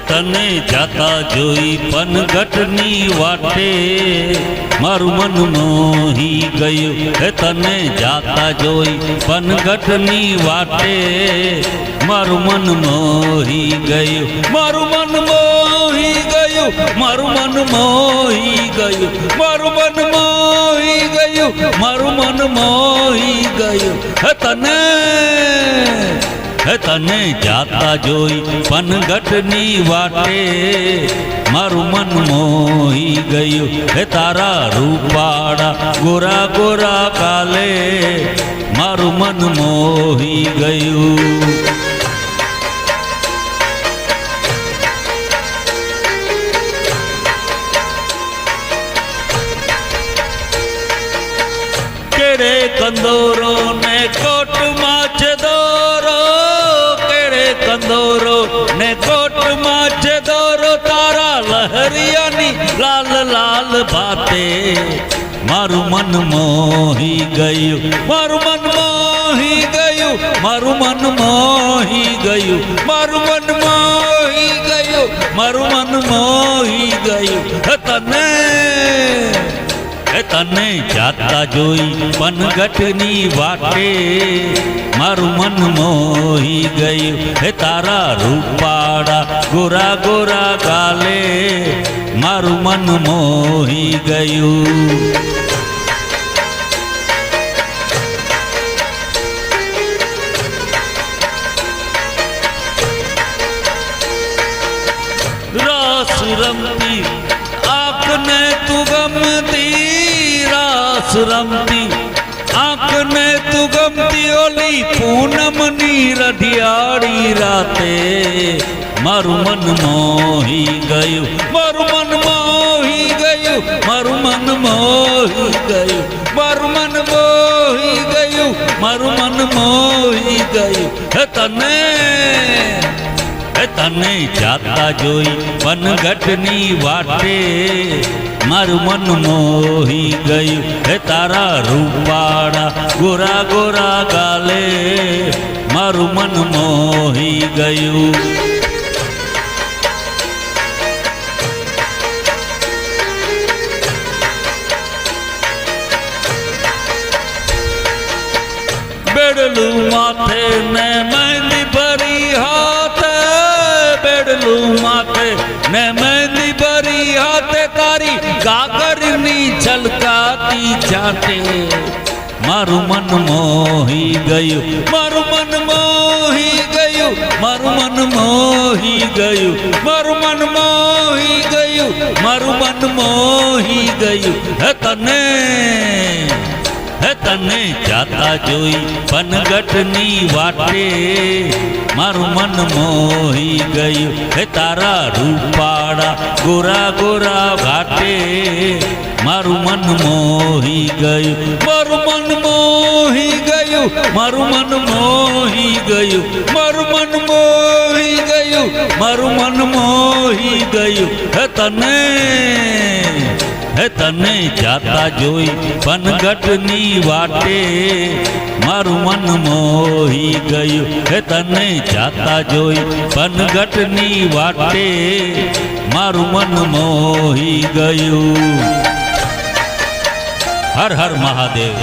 તને જાતા જોઈ પનઘટની વાટે મારું મન મોહી ગયું. તને જાતા જોઈ પનઘટની વાટે મારું મન મોહી ગયું. મારું મન મોહી ગયું. મારું મન મોહી ગયું. મારું મન મોહી ગયું. મારું મન મોહી ગયું. તને જાતા જોઈ પનઘટની વાટે મારું મન મોહી ગયું. તારા રૂપાળા ગોરા ગોરા કાલે મારું મન મોહી ગયું. કેરે કંદોરો ને કોટમાં છે દોરો, કેરે કંદોરો ને કોટમાં છે દોરો, તારા લહરિયાની લાલ લાલ ભાતે મારું મન મોહી ગયું. મારું મન મોહી ગયું. મારું મન મોહી ગયું. મારું મન મોહી ગયું. મારું મન મોહી ગયું. તને જાતા જોઈ પનઘટની વાટે મારું મન મોહી ગયું. તારા રૂપાળા ગોરા ગોરા ગાલે મારું મન મોહી ગયું. રાસ રમતી આંખને તું ગમતી, રાસ રમતી આંખને તું ગમતી, ઓલી પૂનમની રઢિયાળી રાતે મારું મન મોહી ગયું. મારું મન મોહી ગયું. મારું મન મોહી ગયું. મારું મન મોહી ગયું. મારું મન મોહી ગયું. તને જાતા જોઈ પનઘટની વાટે મારું મન મોહી ગયું. તારા રૂપાળા ગોરા ગોરા ગાલે મારું મન મોહી ગયું. બેડલું માથે ને મહેંદી ભરી હાથે, બેડલું માથે ને મહેંદી ભરી હાથે, તારી ગાગરની છલકાતી જાતે મારું મન મોહી ગયું. મારું મન મોહી ગયું. મારું મન મોહી ગયું. મારું મન મોહી ગયું. મારું મન મોહી ગયું. તને જાતા જોઈ પનઘટની વાટે મારું મન મોહી ગયું. તારા રૂપાળા ગોરા ગોરા ઘાટે મારું મન મોહી ગયું. મારું મન મોહી ગયું. મારું મન મોહી ગયું. મારું મન મોહી ગયું. મારું મન મોહી ગયું. તને જાતા જોઈ પનઘટની વાટે મારું મન મોહી ગયું. તને જાતા જોઈ પનઘટની વાટે મારું મન મોહી ગયું. હર હર મહાદેવ.